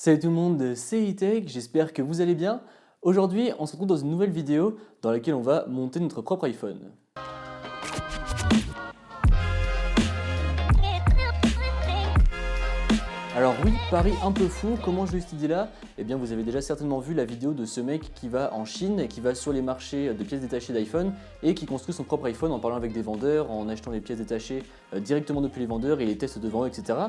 Salut tout le monde, c'est E-Tech, j'espère que vous allez bien. Aujourd'hui, on se retrouve dans une nouvelle vidéo dans laquelle on va monter notre propre iPhone. Alors oui, pari un peu fou, comment j'ai eu cette idée-là? Eh bien vous avez déjà certainement vu la vidéo de ce mec qui va en Chine et qui va sur les marchés de pièces détachées d'iPhone et qui construit son propre iPhone en parlant avec des vendeurs, en achetant les pièces détachées directement depuis les vendeurs et les tests devant eux, etc.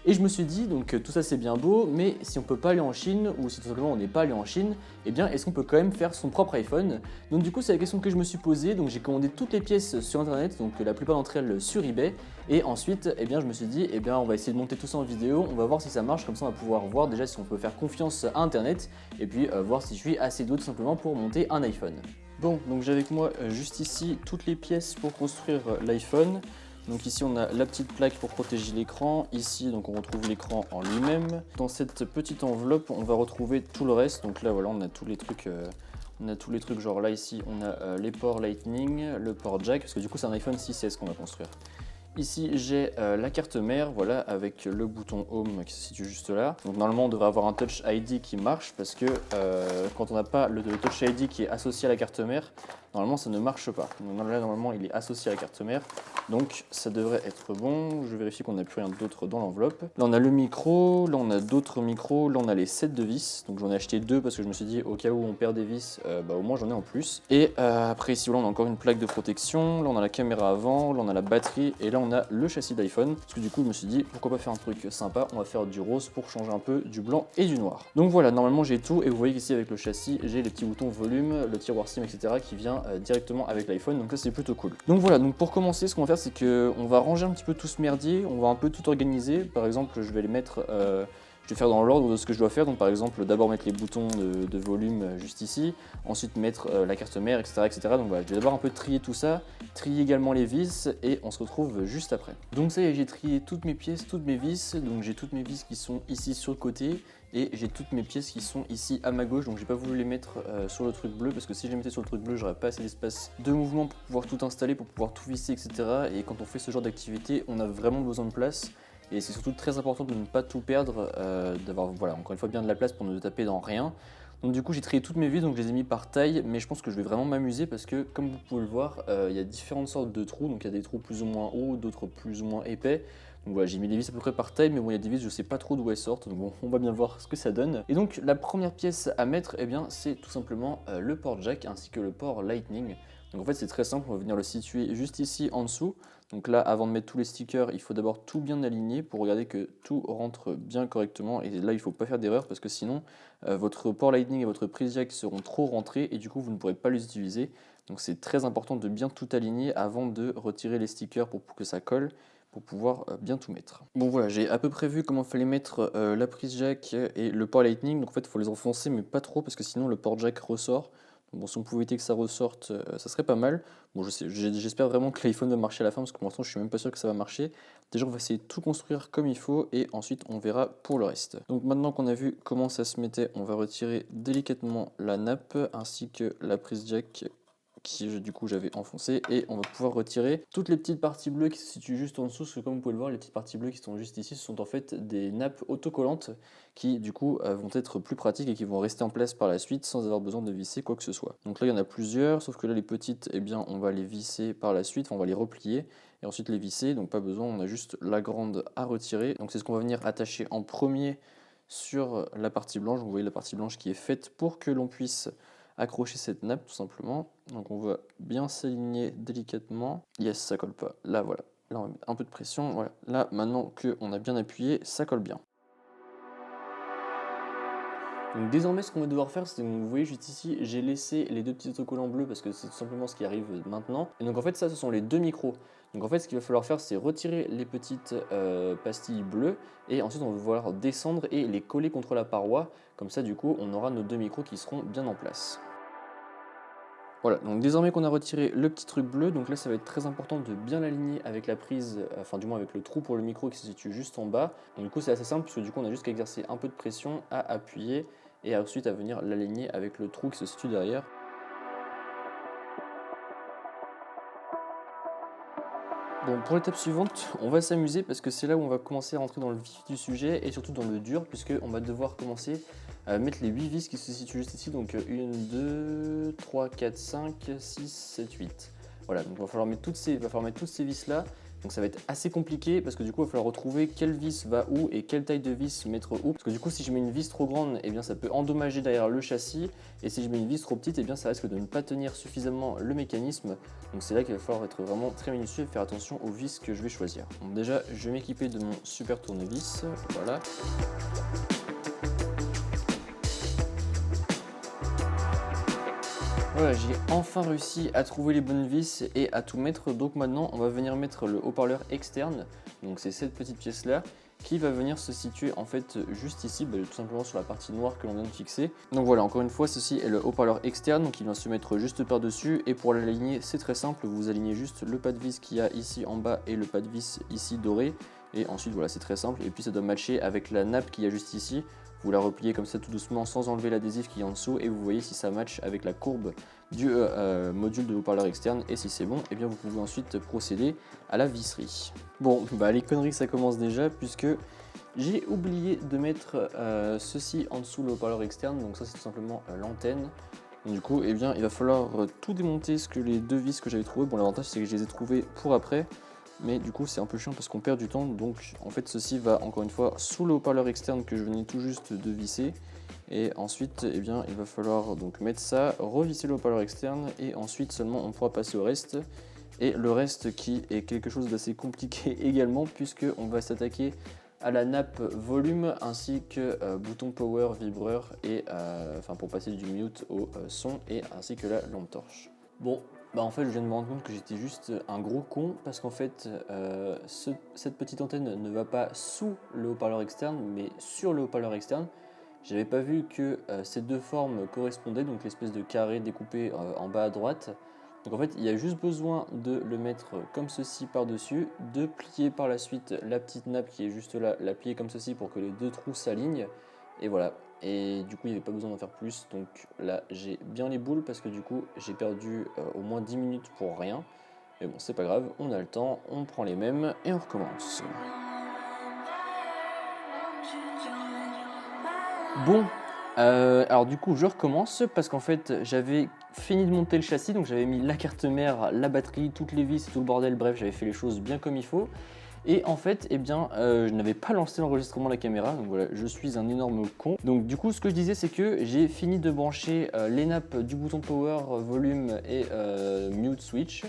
Et je me suis dit, donc tout ça c'est bien beau, mais si on peut pas aller en Chine, ou si tout simplement on n'est pas allé en Chine, eh bien est-ce qu'on peut quand même faire son propre iPhone? Donc du coup c'est la question que je me suis posée, donc j'ai commandé toutes les pièces sur internet, donc la plupart d'entre elles sur eBay, et ensuite eh bien, je me suis dit, eh bien on va essayer de monter tout ça en vidéo, on va voir si ça marche, comme ça on va pouvoir voir déjà si on peut faire confiance à internet, et puis voir si je suis assez doué tout simplement pour monter un iPhone. Bon, donc j'ai avec moi juste ici toutes les pièces pour construire l'iPhone. Donc ici on a la petite plaque pour protéger l'écran, ici donc on retrouve l'écran en lui-même. Dans cette petite enveloppe on va retrouver tout le reste, donc là voilà on a tous les trucs, genre là ici on a les ports Lightning, le port jack, parce que du coup c'est un iPhone 6S qu'on va construire. Ici j'ai la carte mère, voilà, avec le bouton Home qui se situe juste là. Donc normalement on devrait avoir un Touch ID qui marche parce que quand on n'a pas le Touch ID qui est associé à la carte mère, normalement ça ne marche pas. Donc là normalement il est associé à la carte mère, donc ça devrait être bon. Je vérifie qu'on n'a plus rien d'autre dans l'enveloppe. Là on a le micro, là on a d'autres micros, là on a les sets de vis. Donc j'en ai acheté deux parce que je me suis dit au cas où on perd des vis, au moins j'en ai en plus. Et après ici là on a encore une plaque de protection, là on a la caméra avant, là on a la batterie et là on a le châssis d'iPhone. Parce que du coup je me suis dit pourquoi pas faire un truc sympa, on va faire du rose pour changer un peu du blanc et du noir. Donc voilà, normalement j'ai tout et vous voyez qu'ici avec le châssis j'ai les petits boutons volume, le tiroir SIM, etc. qui vient directement avec l'iPhone, donc ça c'est plutôt cool. Donc voilà, donc pour commencer ce qu'on va faire c'est que on va ranger un petit peu tout ce merdier, on va un peu tout organiser. Par exemple je vais les mettre, je vais faire dans l'ordre de ce que je dois faire, donc par exemple d'abord mettre les boutons de volume juste ici, ensuite mettre la carte mère, etc., etc. Donc voilà, je vais d'abord un peu trier tout ça, trier également les vis et on se retrouve juste après. Donc ça y est, j'ai trié toutes mes pièces, toutes mes vis, donc j'ai toutes mes vis qui sont ici sur le côté et j'ai toutes mes pièces qui sont ici à ma gauche, donc j'ai pas voulu les mettre sur le truc bleu parce que si je les mettais sur le truc bleu, j'aurais pas assez d'espace de mouvement pour pouvoir tout installer, pour pouvoir tout visser, etc. Et quand on fait ce genre d'activité, on a vraiment besoin de place. Et c'est surtout très important de ne pas tout perdre, d'avoir voilà, encore une fois bien de la place pour ne taper dans rien. Donc du coup j'ai trié toutes mes vis, donc je les ai mis par taille, mais je pense que je vais vraiment m'amuser parce que comme vous pouvez le voir, il y a différentes sortes de trous, donc il y a des trous plus ou moins hauts, d'autres plus ou moins épais. Donc voilà, j'ai mis les vis à peu près par taille, mais bon il y a des vis je sais pas trop d'où elles sortent, donc bon on va bien voir ce que ça donne. Et donc la première pièce à mettre, eh bien c'est tout simplement le port jack ainsi que le port Lightning. Donc en fait c'est très simple, on va venir le situer juste ici en dessous. Donc là, avant de mettre tous les stickers, il faut d'abord tout bien aligner pour regarder que tout rentre bien correctement. Et là, il ne faut pas faire d'erreur parce que sinon, votre port Lightning et votre prise jack seront trop rentrés et du coup, vous ne pourrez pas les utiliser. Donc c'est très important de bien tout aligner avant de retirer les stickers pour que ça colle, pour pouvoir bien tout mettre. Bon voilà, j'ai à peu près vu comment il fallait mettre la prise jack et le port Lightning. Donc en fait, il faut les enfoncer, mais pas trop parce que sinon le port jack ressort. Bon, si on pouvait éviter que ça ressorte, ça serait pas mal. Bon, j'espère vraiment que l'iPhone va marcher à la fin parce que pour l'instant, je suis même pas sûr que ça va marcher. Déjà, on va essayer de tout construire comme il faut et ensuite, on verra pour le reste. Donc, maintenant qu'on a vu comment ça se mettait, on va retirer délicatement la nappe ainsi que la prise jack qui du coup j'avais enfoncé et on va pouvoir retirer toutes les petites parties bleues qui se situent juste en dessous parce que comme vous pouvez le voir les petites parties bleues qui sont juste ici ce sont en fait des nappes autocollantes qui du coup vont être plus pratiques et qui vont rester en place par la suite sans avoir besoin de visser quoi que ce soit. Donc là il y en a plusieurs sauf que là les petites eh bien on va les visser par la suite, enfin, on va les replier et ensuite les visser, donc pas besoin, on a juste la grande à retirer. Donc c'est ce qu'on va venir attacher en premier sur la partie blanche. Vous voyez la partie blanche qui est faite pour que l'on puisse accrocher cette nappe tout simplement. Donc on va bien s'aligner délicatement. Yes, ça colle pas. Là voilà. Là on va mettre un peu de pression. Voilà. Là maintenant qu'on a bien appuyé, ça colle bien. Donc désormais ce qu'on va devoir faire, c'est que vous voyez juste ici, j'ai laissé les deux petits autocollants bleus parce que c'est tout simplement ce qui arrive maintenant. Et donc en fait ça ce sont les deux micros. Donc en fait ce qu'il va falloir faire c'est retirer les petites pastilles bleues et ensuite on va devoir descendre et les coller contre la paroi. Comme ça du coup on aura nos deux micros qui seront bien en place. Voilà, donc désormais qu'on a retiré le petit truc bleu, donc là ça va être très important de bien l'aligner avec la prise, enfin du moins avec le trou pour le micro qui se situe juste en bas. Donc du coup c'est assez simple puisque du coup on a juste qu'à exercer un peu de pression, à appuyer et ensuite à venir l'aligner avec le trou qui se situe derrière. Bon, pour l'étape suivante, on va s'amuser parce que c'est là où on va commencer à rentrer dans le vif du sujet et surtout dans le dur, puisqu'on va devoir commencer à mettre les 8 vis qui se situent juste ici. Donc 1, 2, 3, 4, 5, 6, 7, 8. Voilà, donc il va falloir mettre toutes ces vis là. Donc ça va être assez compliqué parce que du coup il va falloir retrouver quelle vis va où et quelle taille de vis mettre où. Parce que du coup si je mets une vis trop grande, eh bien ça peut endommager derrière le châssis. Et si je mets une vis trop petite, eh bien ça risque de ne pas tenir suffisamment le mécanisme. Donc c'est là qu'il va falloir être vraiment très minutieux et faire attention aux vis que je vais choisir. Donc déjà je vais m'équiper de mon super tournevis, voilà. Voilà, j'ai enfin réussi à trouver les bonnes vis et à tout mettre. Donc maintenant, on va venir mettre le haut-parleur externe. Donc c'est cette petite pièce là qui va venir se situer en fait juste ici, tout simplement sur la partie noire que l'on vient de fixer. Donc voilà, encore une fois, ceci est le haut-parleur externe, donc il vient se mettre juste par-dessus. Et pour l'aligner, c'est très simple, vous alignez juste le pas de vis qu'il y a ici en bas et le pas de vis ici doré. Et ensuite voilà, c'est très simple. Et puis ça doit matcher avec la nappe qu'il y a juste ici. Vous la repliez comme ça tout doucement sans enlever l'adhésif qui est en dessous et vous voyez si ça match avec la courbe du module de haut-parleur externe, et si c'est bon, eh bien vous pouvez ensuite procéder à la visserie. Bon, les conneries ça commence déjà puisque j'ai oublié de mettre ceci en dessous le haut-parleur externe, donc ça c'est tout simplement l'antenne. Du coup, eh bien, il va falloir tout démonter, ce que les deux vis que j'avais trouvées. Bon, l'avantage c'est que je les ai trouvées pour après. Mais du coup c'est un peu chiant parce qu'on perd du temps, donc en fait ceci va encore une fois sous le haut-parleur externe que je venais tout juste de visser. Et ensuite eh bien, il va falloir donc mettre ça, revisser le haut-parleur externe et ensuite seulement on pourra passer au reste. Et le reste qui est quelque chose d'assez compliqué également puisque on va s'attaquer à la nappe volume ainsi que bouton power, vibreur et pour passer du mute au son et ainsi que la lampe torche. Bon, en fait je viens de me rendre compte que j'étais juste un gros con parce qu'en fait cette petite antenne ne va pas sous le haut-parleur externe mais sur le haut-parleur externe. J'avais pas vu que ces deux formes correspondaient, donc l'espèce de carré découpé en bas à droite. Donc en fait il y a juste besoin de le mettre comme ceci par-dessus, de plier par la suite la petite nappe qui est juste là, la plier comme ceci pour que les deux trous s'alignent. Et voilà. Et du coup il n'y avait pas besoin d'en faire plus, donc là j'ai bien les boules parce que du coup j'ai perdu au moins 10 minutes pour rien. Mais bon c'est pas grave, on a le temps, on prend les mêmes et on recommence. Bon, alors du coup je recommence parce qu'en fait j'avais fini de monter le châssis, donc j'avais mis la carte mère, la batterie, toutes les vis et tout le bordel, bref j'avais fait les choses bien comme il faut. Et en fait, je n'avais pas lancé l'enregistrement de la caméra, donc voilà, je suis un énorme con. Donc du coup, ce que je disais, c'est que j'ai fini de brancher les nappes du bouton power, volume et mute switch.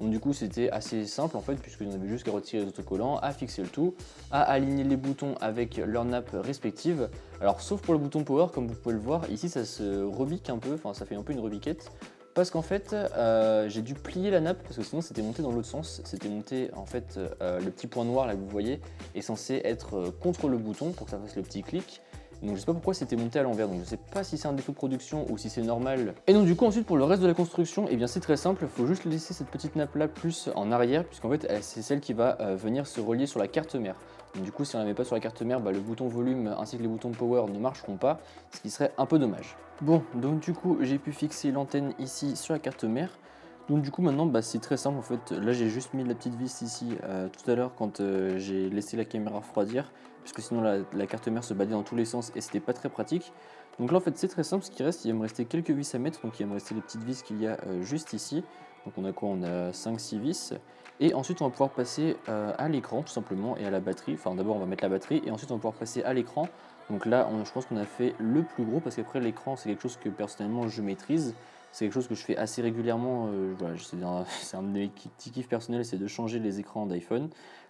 Donc du coup, c'était assez simple en fait, puisque j'en avais juste qu'à retirer les autocollants, à fixer le tout, à aligner les boutons avec leurs nappes respectives. Alors sauf pour le bouton power, comme vous pouvez le voir, ici ça se rebique un peu, ça fait un peu une rebiquette. Parce qu'en fait, j'ai dû plier la nappe parce que sinon c'était monté dans l'autre sens. C'était monté en fait, le petit point noir là que vous voyez est censé être contre le bouton pour que ça fasse le petit clic. Donc je sais pas pourquoi c'était monté à l'envers, donc je sais pas si c'est un défaut de production ou si c'est normal. Et donc du coup ensuite pour le reste de la construction, eh bien c'est très simple, il faut juste laisser cette petite nappe là plus en arrière puisqu'en fait c'est celle qui va venir se relier sur la carte mère. Donc, du coup si on ne la met pas sur la carte mère, le bouton volume ainsi que les boutons power ne marcheront pas, ce qui serait un peu dommage. Bon, donc du coup j'ai pu fixer l'antenne ici sur la carte mère. Donc du coup maintenant c'est très simple en fait, là j'ai juste mis la petite vis ici tout à l'heure quand j'ai laissé la caméra refroidir puisque sinon la carte mère se baladait dans tous les sens et c'était pas très pratique. Donc là en fait c'est très simple, ce qui reste, il va me rester quelques vis à mettre, donc il va me rester les petites vis qu'il y a juste ici. Donc on a quoi? On a 5-6 vis et ensuite on va pouvoir passer à l'écran tout simplement et à la batterie. Enfin d'abord on va mettre la batterie et ensuite on va pouvoir passer à l'écran. Donc là je pense qu'on a fait le plus gros parce qu'après l'écran c'est quelque chose que personnellement je maîtrise. C'est quelque chose que je fais assez régulièrement, voilà, c'est un de mes petits kiffs personnels, c'est de changer les écrans d'iPhone.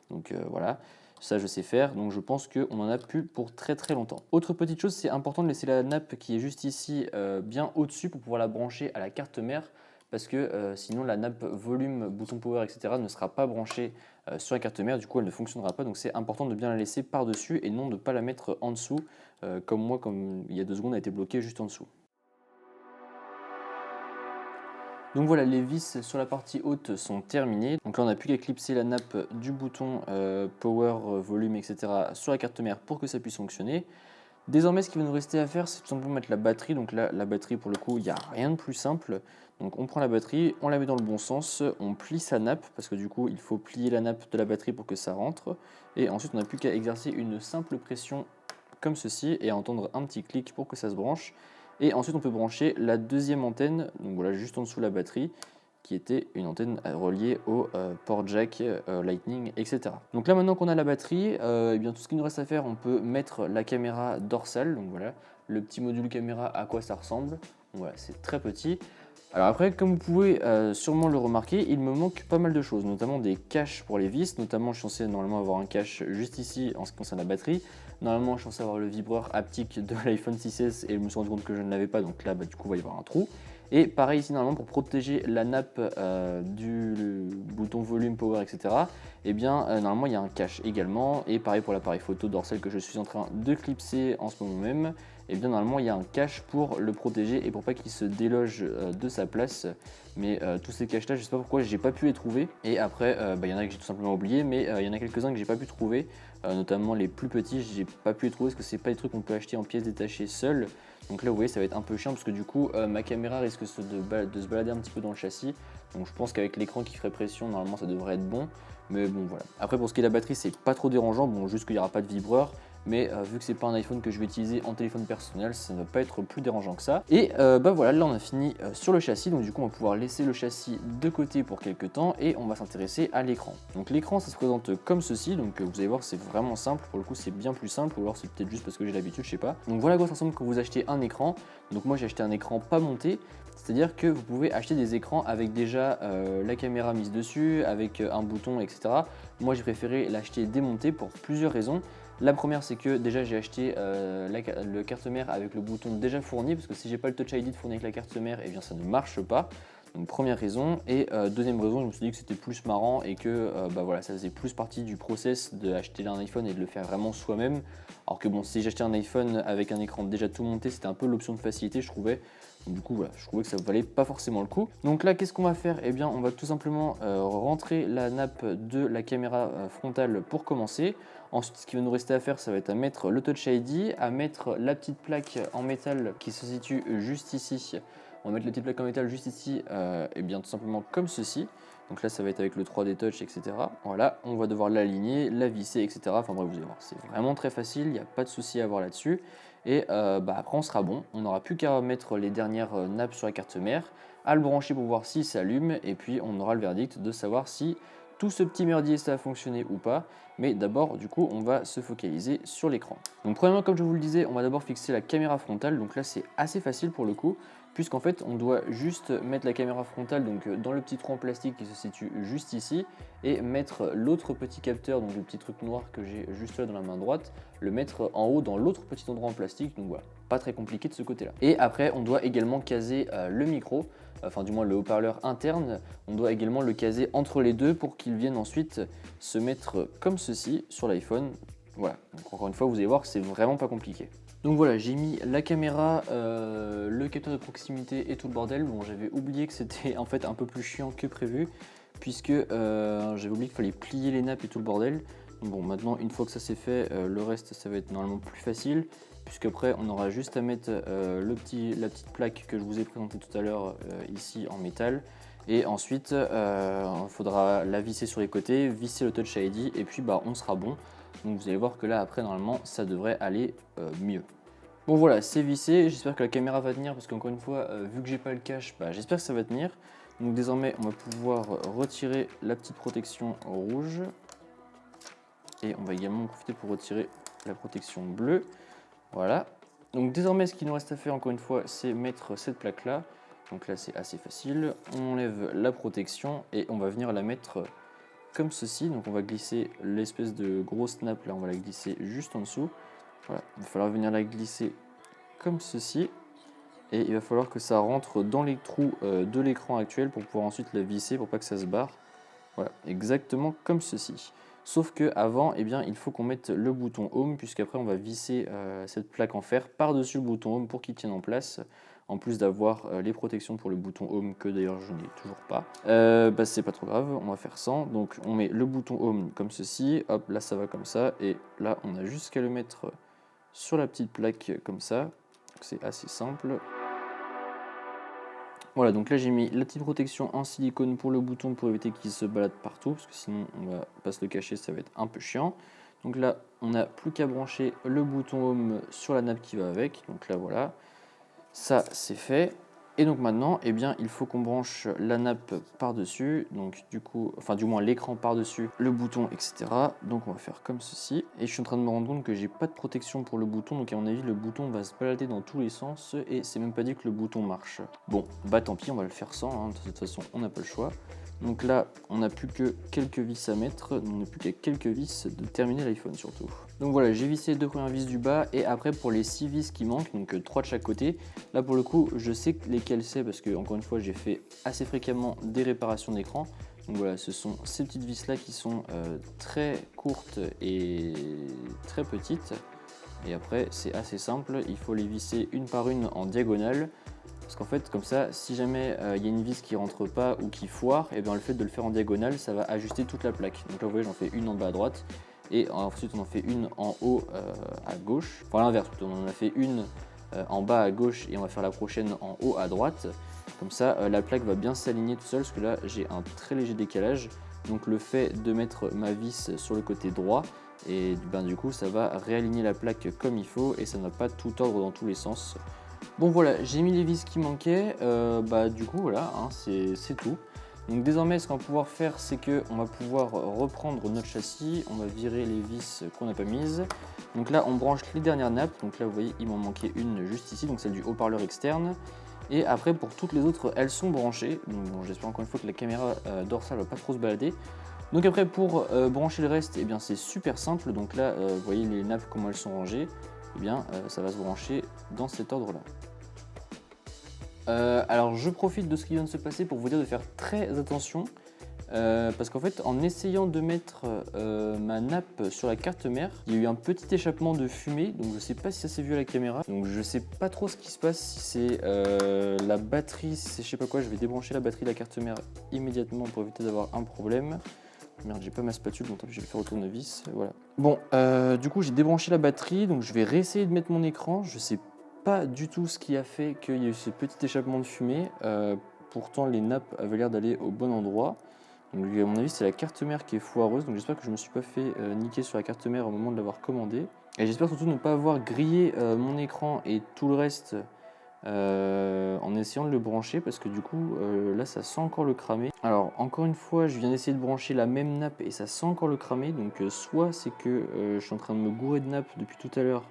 Donc voilà, ça je sais faire, donc je pense qu'on en a plus pour très très longtemps. Autre petite chose, c'est important de laisser la nappe qui est juste ici bien au-dessus pour pouvoir la brancher à la carte mère. Parce que sinon la nappe volume, bouton power, etc. ne sera pas branchée sur la carte mère, du coup elle ne fonctionnera pas. Donc c'est important de bien la laisser par-dessus et non de ne pas la mettre en dessous, comme moi, comme il y a 2 secondes, elle a été bloquée juste en dessous. Donc voilà, les vis sur la partie haute sont terminées. Donc là on n'a plus qu'à clipser la nappe du bouton power, volume, etc. sur la carte mère pour que ça puisse fonctionner. Désormais, ce qui va nous rester à faire, c'est tout simplement mettre la batterie. Donc là, la batterie, pour le coup, il n'y a rien de plus simple. Donc on prend la batterie, on la met dans le bon sens, on plie sa nappe, parce que du coup, il faut plier la nappe de la batterie pour que ça rentre. Et ensuite, on n'a plus qu'à exercer une simple pression comme ceci et à entendre un petit clic pour que ça se branche. Et ensuite, on peut brancher la deuxième antenne, donc voilà, juste en dessous de la batterie, qui était une antenne reliée au port jack, Lightning, etc. Donc là maintenant qu'on a la batterie, eh bien, tout ce qu'il nous reste à faire, on peut mettre la caméra dorsale, donc voilà, le petit module caméra, à quoi ça ressemble. Donc voilà, c'est très petit. Alors après, comme vous pouvez sûrement le remarquer, il me manque pas mal de choses, notamment des caches pour les vis. Notamment, je suis censé normalement avoir un cache juste ici en ce qui concerne la batterie. Normalement, je suis censé avoir le vibreur haptique de l'iPhone 6S et je me suis rendu compte que je ne l'avais pas, donc là, du coup, il va y avoir un trou. Et pareil ici, normalement, pour protéger la nappe du bouton volume, power, etc., eh bien, normalement, il y a un cache également. Et pareil pour l'appareil photo dorsal que je suis en train de clipser en ce moment même. Et bien, normalement, il y a un cache pour le protéger et pour pas qu'il se déloge de sa place. Mais tous ces caches là, je sais pas pourquoi j'ai pas pu les trouver. Et après, il y en a que j'ai tout simplement oublié, mais il y en a quelques-uns que j'ai pas pu trouver, notamment les plus petits, j'ai pas pu les trouver parce que c'est pas des trucs qu'on peut acheter en pièces détachées seuls. Donc là, vous voyez, ça va être un peu chiant parce que du coup, ma caméra risque de se balader un petit peu dans le châssis. Donc je pense qu'avec l'écran qui ferait pression, normalement, ça devrait être bon. Mais bon, voilà. Après, pour ce qui est de la batterie, c'est pas trop dérangeant. Bon, juste qu'il n'y aura pas de vibreur. Mais vu que c'est pas un iPhone que je vais utiliser en téléphone personnel, ça ne va pas être plus dérangeant que ça. Et voilà, là on a fini sur le châssis, donc du coup on va pouvoir laisser le châssis de côté pour quelques temps et on va s'intéresser à l'écran. Donc l'écran ça se présente comme ceci, donc vous allez voir c'est vraiment simple, pour le coup c'est bien plus simple, ou alors c'est peut-être juste parce que j'ai l'habitude, je sais pas. Donc voilà à quoi ça ressemble quand vous achetez un écran. Donc moi j'ai acheté un écran pas monté, c'est-à-dire que vous pouvez acheter des écrans avec déjà la caméra mise dessus, avec un bouton, etc. Moi j'ai préféré l'acheter démonté pour plusieurs raisons. La première, c'est que déjà j'ai acheté le carte mère avec le bouton déjà fourni, parce que si j'ai pas le Touch ID fourni avec la carte mère, et bien ça ne marche pas. Donc première raison. Et deuxième raison, je me suis dit que c'était plus marrant et que voilà, ça faisait plus partie du process d'acheter un iPhone et de le faire vraiment soi-même. Alors que bon, si j'achetais un iPhone avec un écran déjà tout monté, c'était un peu l'option de facilité, je trouvais. Donc, du coup, voilà, je trouvais que ça ne valait pas forcément le coup. Donc là, qu'est-ce qu'on va faire? Eh bien, on va tout simplement rentrer la nappe de la caméra frontale pour commencer. Ensuite, ce qui va nous rester à faire, ça va être à mettre le Touch ID, à mettre la petite plaque en métal qui se situe juste ici. On va mettre la petite plaque en métal juste ici, et bien tout simplement comme ceci. Donc là, ça va être avec le 3D Touch, etc. Voilà, on va devoir l'aligner, la visser, etc. Enfin bref, vous allez voir, c'est vraiment très facile, il n'y a pas de souci à avoir là-dessus. Et après, on sera bon. On n'aura plus qu'à mettre les dernières nappes sur la carte mère, à le brancher pour voir si ça allume, et puis on aura le verdict de savoir si tout ce petit merdier ça a fonctionné ou pas. Mais d'abord, du coup, on va se focaliser sur l'écran. Donc premièrement, comme je vous le disais, on va d'abord fixer la caméra frontale. Donc là, c'est assez facile pour le coup, puisqu'en fait, on doit juste mettre la caméra frontale donc, dans le petit trou en plastique qui se situe juste ici, et mettre l'autre petit capteur, donc le petit truc noir que j'ai juste là dans la main droite, le mettre en haut dans l'autre petit endroit en plastique. Donc voilà, pas très compliqué de ce côté-là. Et après, on doit également caser le micro, enfin du moins le haut-parleur interne, on doit également le caser entre les deux pour qu'il vienne ensuite se mettre comme ceci sur l'iPhone. Voilà, donc encore une fois, vous allez voir que c'est vraiment pas compliqué. Donc voilà, j'ai mis la caméra, le capteur de proximité et tout le bordel. Bon, j'avais oublié que c'était en fait un peu plus chiant que prévu, puisque j'avais oublié qu'il fallait plier les nappes et tout le bordel. Donc bon, maintenant, une fois que ça c'est fait, le reste, ça va être normalement plus facile, puisqu'après, on aura juste à mettre la petite plaque que je vous ai présentée tout à l'heure ici en métal. Et ensuite, il faudra la visser sur les côtés, visser le Touch ID, et puis on sera bon. Donc vous allez voir que là, après, normalement, ça devrait aller mieux. Bon voilà, c'est vissé, j'espère que la caméra va tenir, parce qu'encore une fois, vu que j'ai pas le cache, j'espère que ça va tenir. Donc désormais, on va pouvoir retirer la petite protection rouge. Et on va également en profiter pour retirer la protection bleue. Voilà. Donc désormais, ce qu'il nous reste à faire, encore une fois, c'est mettre cette plaque-là. Donc là, c'est assez facile. On enlève la protection et on va venir la mettre comme ceci. Donc on va glisser l'espèce de grosse nappe là, on va la glisser juste en dessous. Voilà. Il va falloir venir la glisser comme ceci. Et il va falloir que ça rentre dans les trous de l'écran actuel pour pouvoir ensuite la visser pour pas que ça se barre. Voilà, exactement comme ceci. Sauf que avant, eh bien, il faut qu'on mette le bouton Home, puisqu'après on va visser cette plaque en fer par-dessus le bouton Home pour qu'il tienne en place. En plus d'avoir les protections pour le bouton Home, que d'ailleurs je n'ai toujours pas. C'est pas trop grave, on va faire sans. Donc on met le bouton Home comme ceci, hop, là ça va comme ça, et là on a juste qu'à le mettre sur la petite plaque comme ça. C'est assez simple. Voilà, donc là j'ai mis la petite protection en silicone pour le bouton pour éviter qu'il se balade partout, parce que sinon on va pas se le cacher, ça va être un peu chiant. Donc là, on n'a plus qu'à brancher le bouton home sur la nappe qui va avec. Donc là voilà, ça c'est fait. Et donc maintenant, eh bien, il faut qu'on branche la nappe par-dessus, donc du coup, enfin du moins l'écran par-dessus, le bouton, etc. Donc on va faire comme ceci. Et je suis en train de me rendre compte que j'ai pas de protection pour le bouton, donc à mon avis le bouton va se balader dans tous les sens et c'est même pas dit que le bouton marche. Bon, bah tant pis, on va le faire sans, hein. De toute façon on n'a pas le choix. Donc là, on n'a plus que quelques vis à mettre, on n'a plus qu'à quelques vis de terminer l'iPhone surtout. Donc voilà, j'ai vissé les 2 premières vis du bas et après pour les 6 vis qui manquent, donc 3 de chaque côté, là pour le coup je sais lesquelles c'est parce que encore une fois j'ai fait assez fréquemment des réparations d'écran. Donc voilà, ce sont ces petites vis là qui sont très courtes et très petites. Et après c'est assez simple, il faut les visser une par une en diagonale. Parce qu'en fait, comme ça, si jamais il y a une vis qui rentre pas ou qui foire, et bien le fait de le faire en diagonale, ça va ajuster toute la plaque. Donc là, vous voyez, j'en fais une en bas à droite, et ensuite on en fait une en haut à gauche. Enfin l'inverse, plutôt, on en a fait une en bas à gauche, et on va faire la prochaine en haut à droite. Comme ça, la plaque va bien s'aligner tout seul, parce que là, j'ai un très léger décalage. Donc le fait de mettre ma vis sur le côté droit, et ben, du coup, ça va réaligner la plaque comme il faut, et ça ne va pas tout tordre dans tous les sens. Bon voilà, j'ai mis les vis qui manquaient, du coup voilà, hein, c'est tout. Donc désormais ce qu'on va pouvoir faire c'est qu'on va pouvoir reprendre notre châssis, on va virer les vis qu'on n'a pas mises. Donc là on branche les dernières nappes, donc là vous voyez il m'en manquait une juste ici, donc celle du haut-parleur externe. Et après pour toutes les autres elles sont branchées, donc bon, j'espère encore une fois que la caméra dorsale va pas trop se balader. Donc après pour brancher le reste, eh bien c'est super simple, donc là vous voyez les nappes comment elles sont rangées, eh bien ça va se brancher dans cet ordre là. Alors je profite de ce qui vient de se passer pour vous dire de faire très attention parce qu'en fait en essayant de mettre ma nappe sur la carte mère, il y a eu un petit échappement de fumée, donc je sais pas si ça s'est vu à la caméra, donc je sais pas trop ce qui se passe, si c'est la batterie, si c'est je sais pas quoi. Je vais débrancher la batterie de la carte mère immédiatement pour éviter d'avoir un problème. Merde, j'ai pas ma spatule, donc je vais faire au tournevis, voilà. Bon, du coup j'ai débranché la batterie, donc je vais réessayer de mettre mon écran. Je sais pas du tout ce qui a fait qu'il y a eu ce petit échappement de fumée. Pourtant les nappes avaient l'air d'aller au bon endroit. Donc à mon avis c'est la carte mère qui est foireuse, donc j'espère que je me suis pas fait niquer sur la carte mère au moment de l'avoir commandée. Et j'espère surtout ne pas avoir grillé mon écran et tout le reste en essayant de le brancher, parce que du coup là ça sent encore le cramer. Alors encore une fois je viens d'essayer de brancher la même nappe et ça sent encore le cramer, donc soit c'est que je suis en train de me gourer de nappe depuis tout à l'heure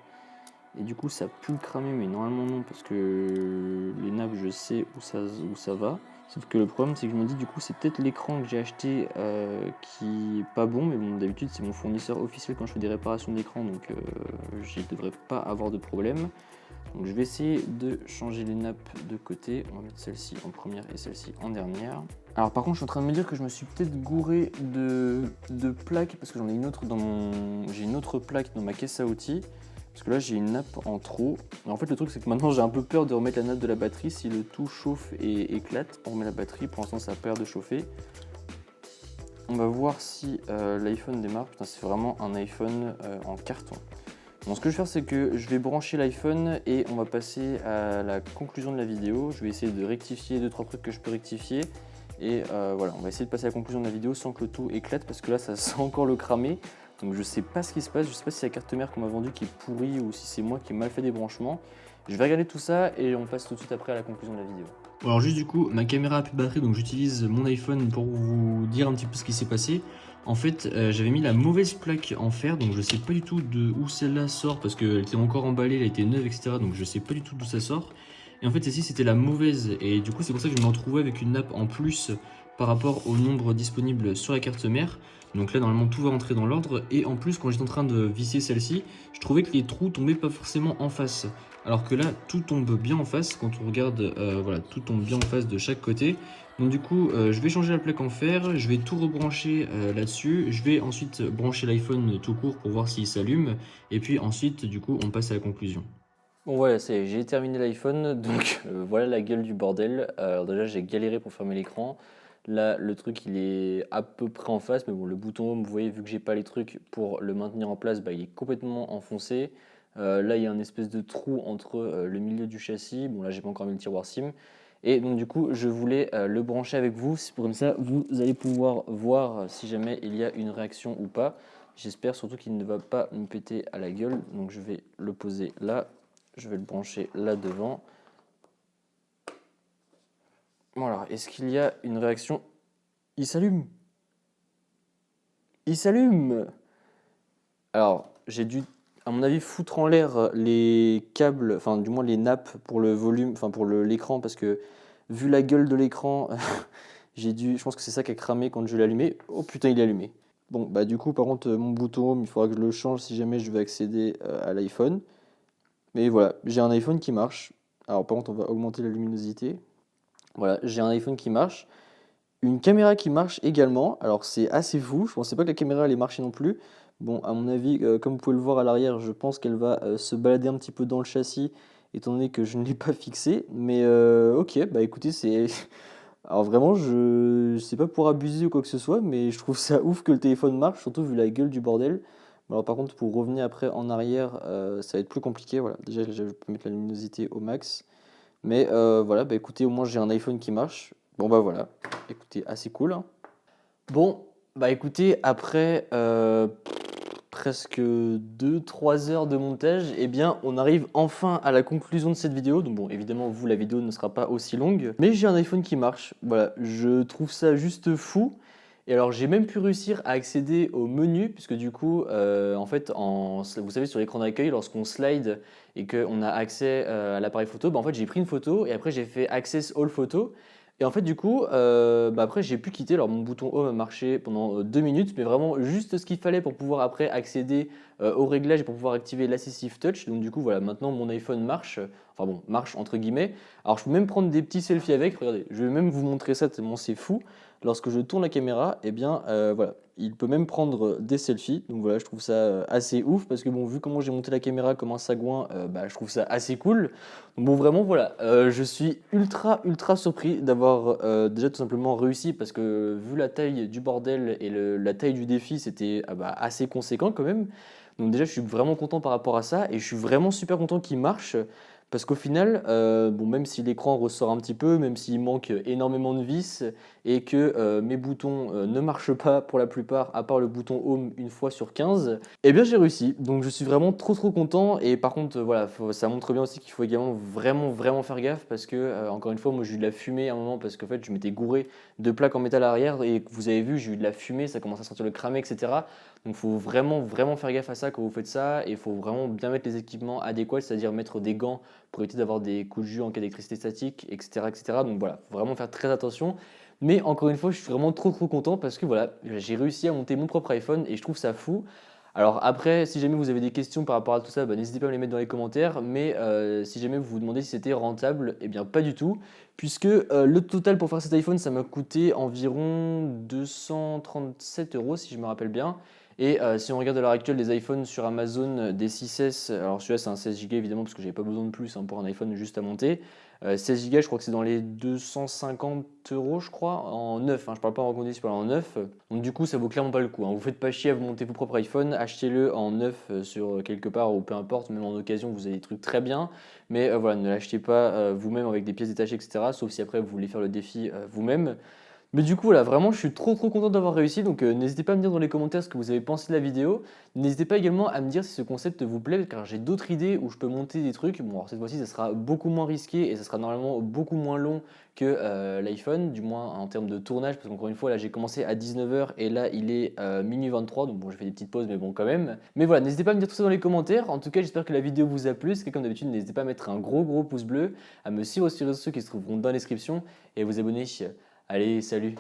et du coup ça pue le cramer, mais normalement non parce que les nappes je sais où ça va. Sauf que le problème c'est que je me dis du coup c'est peut-être l'écran que j'ai acheté qui est pas bon, mais bon d'habitude c'est mon fournisseur officiel quand je fais des réparations d'écran, donc je ne devrais pas avoir de problème. Donc je vais essayer de changer les nappes de côté. On va mettre celle-ci en première et celle-ci en dernière. Alors par contre je suis en train de me dire que je me suis peut-être gouré de plaques, parce que j'en ai une autre j'ai une autre plaque dans ma caisse à outils. Parce que là j'ai une nappe en trop. Et en fait le truc c'est que maintenant j'ai un peu peur de remettre la nappe de la batterie si le tout chauffe et éclate. On remet la batterie, pour l'instant ça a pas l'air de chauffer. On va voir si l'iPhone démarre. Putain c'est vraiment un iPhone en carton. Bon, ce que je vais faire, c'est que je vais brancher l'iPhone et on va passer à la conclusion de la vidéo. Je vais essayer de rectifier 2-3 trucs que je peux rectifier. Et voilà, on va essayer de passer à la conclusion de la vidéo sans que le tout éclate, parce que là, ça sent encore le cramer. Donc je sais pas ce qui se passe, je sais pas si c'est la carte mère qu'on m'a vendue qui est pourrie ou si c'est moi qui ai mal fait des branchements. Je vais regarder tout ça et on passe tout de suite après à la conclusion de la vidéo. Bon, alors juste du coup, ma caméra a plus de batterie, donc j'utilise mon iPhone pour vous dire un petit peu ce qui s'est passé. En fait, j'avais mis la mauvaise plaque en fer, donc je sais pas du tout de où celle-là sort, parce qu'elle était encore emballée, elle était neuve, etc. Donc je sais pas du tout d'où ça sort. Et en fait, celle-ci c'était la mauvaise, et du coup c'est pour ça que je me retrouvais avec une nappe en plus par rapport au nombre disponible sur la carte mère. Donc là normalement tout va rentrer dans l'ordre, et en plus quand j'étais en train de visser celle-ci, je trouvais que les trous tombaient pas forcément en face. Alors que là tout tombe bien en face, quand on regarde, voilà, tout tombe bien en face de chaque côté. Donc du coup, je vais changer la plaque en fer, je vais tout rebrancher là-dessus, je vais ensuite brancher l'iPhone tout court pour voir s'il s'allume, et puis ensuite, du coup, on passe à la conclusion. Bon voilà, j'ai terminé l'iPhone, donc voilà la gueule du bordel. Alors déjà, j'ai galéré pour fermer l'écran. Là, le truc, il est à peu près en face, mais bon, le bouton home, vous voyez, vu que j'ai pas les trucs pour le maintenir en place, bah, il est complètement enfoncé. Là, il y a un espèce de trou entre le milieu du châssis. Bon, là, j'ai pas encore mis le tiroir SIM. Et donc, du coup, je voulais le brancher avec vous. C'est comme ça, vous allez pouvoir voir si jamais il y a une réaction ou pas. J'espère surtout qu'il ne va pas me péter à la gueule. Donc, je vais le poser là. Je vais le brancher là devant. Voilà. Est-ce qu'il y a une réaction? Il s'allume. Il s'allume. Alors, j'ai dû, à mon avis, foutre en l'air les câbles, enfin du moins les nappes pour le volume, enfin pour l'écran, parce que vu la gueule de l'écran, je pense que c'est ça qui a cramé quand je l'ai allumé. Oh putain, il est allumé. Bon, bah du coup, par contre, mon bouton home, il faudra que je le change si jamais je veux accéder à l'iPhone. Mais voilà, j'ai un iPhone qui marche. Alors par contre, on va augmenter la luminosité. Voilà, j'ai un iPhone qui marche. Une caméra qui marche également. Alors c'est assez fou, je pensais pas que la caméra allait marcher non plus. Bon, à mon avis, comme vous pouvez le voir à l'arrière, je pense qu'elle va se balader un petit peu dans le châssis, étant donné que je ne l'ai pas fixé. Mais ok, bah écoutez, c'est... Alors vraiment, je sais pas pour abuser ou quoi que ce soit, mais je trouve ça ouf que le téléphone marche, surtout vu la gueule du bordel. Alors par contre, pour revenir après en arrière, ça va être plus compliqué. Voilà, déjà, je peux mettre la luminosité au max. Mais voilà, bah écoutez, au moins j'ai un iPhone qui marche. Bon bah voilà, écoutez, assez cool, hein. Bon, bah écoutez, après presque 2-3 heures de montage, eh bien on arrive enfin à la conclusion de cette vidéo. Donc bon, évidemment, vous, la vidéo ne sera pas aussi longue, mais j'ai un iPhone qui marche. Voilà, je trouve ça juste fou. Et alors j'ai même pu réussir à accéder au menu, puisque du coup, en fait, vous savez, sur l'écran d'accueil, lorsqu'on slide et qu'on a accès à l'appareil photo, bah, en fait j'ai pris une photo et après j'ai fait Access All Photo. Et en fait, du coup, bah, après, j'ai pu quitter. Alors, mon bouton Home a marché pendant 2 minutes, mais vraiment juste ce qu'il fallait pour pouvoir après accéder aux réglages et pour pouvoir activer l'Assistive Touch. Donc, du coup, voilà, maintenant mon iPhone marche. Enfin bon, marche entre guillemets. Alors, je peux même prendre des petits selfies avec. Regardez, je vais même vous montrer ça tellement c'est fou. Lorsque je tourne la caméra, eh bien, voilà, il peut même prendre des selfies. Donc voilà, je trouve ça assez ouf parce que bon, vu comment j'ai monté la caméra comme un sagouin, bah, je trouve ça assez cool. Donc bon, vraiment, voilà, je suis ultra surpris d'avoir déjà tout simplement réussi parce que vu la taille du bordel et la taille du défi, c'était bah, assez conséquent quand même. Donc déjà, je suis vraiment content par rapport à ça et je suis vraiment super content qu'il marche. Parce qu'au final, bon, même si l'écran ressort un petit peu, même s'il manque énormément de vis et que mes boutons ne marchent pas pour la plupart, à part le bouton Home une fois sur 15, eh bien j'ai réussi. Donc je suis vraiment trop content. Et par contre, voilà, ça montre bien aussi qu'il faut également vraiment faire gaffe parce que, encore une fois, moi j'ai eu de la fumée à un moment parce qu'en fait je m'étais gouré de plaques en métal arrière et vous avez vu, j'ai eu de la fumée, ça commence à sortir le cramé, etc. Donc il faut vraiment faire gaffe à ça quand vous faites ça et il faut vraiment bien mettre les équipements adéquats, c'est-à-dire mettre des gants pour éviter d'avoir des coups de jus en cas d'électricité statique, etc. Donc voilà, faut vraiment faire très attention. Mais encore une fois, je suis vraiment trop content parce que voilà, j'ai réussi à monter mon propre iPhone et je trouve ça fou. Alors après, si jamais vous avez des questions par rapport à tout ça, bah, n'hésitez pas à me les mettre dans les commentaires. Mais si jamais vous vous demandez si c'était rentable, eh bien pas du tout. Puisque le total pour faire cet iPhone, ça m'a coûté environ 237 € si je me rappelle bien. Et si on regarde à l'heure actuelle les iPhones sur Amazon, des 6S, alors celui-là c'est un 16 Go évidemment parce que j'avais pas besoin de plus pour un iPhone juste à monter. 16 Go je crois que c'est dans les 250 € je crois, en neuf, je parle pas en reconditionné, je parle en neuf. Donc du coup ça vaut clairement pas le coup. Vous faites pas chier à vous monter vos propres iPhones, achetez-le en neuf sur quelque part ou peu importe, même en occasion vous avez des trucs très bien. Mais voilà, ne l'achetez pas vous-même avec des pièces détachées, etc. Sauf si après vous voulez faire le défi vous-même. Mais du coup, là, vraiment, je suis trop content d'avoir réussi. Donc, n'hésitez pas à me dire dans les commentaires ce que vous avez pensé de la vidéo. N'hésitez pas également à me dire si ce concept vous plaît, car j'ai d'autres idées où je peux monter des trucs. Bon, alors cette fois-ci, ça sera beaucoup moins risqué et ça sera normalement beaucoup moins long que l'iPhone, du moins en termes de tournage. Parce qu'encore une fois, là, j'ai commencé à 19 h et là, il est minuit 23. Donc, bon, j'ai fait des petites pauses, mais bon, quand même. Mais voilà, n'hésitez pas à me dire tout ça dans les commentaires. En tout cas, j'espère que la vidéo vous a plu. C'est comme d'habitude, n'hésitez pas à mettre un gros pouce bleu, à me suivre sur les réseaux sociaux qui se trouveront dans la description et à vous abonner. Allez, salut!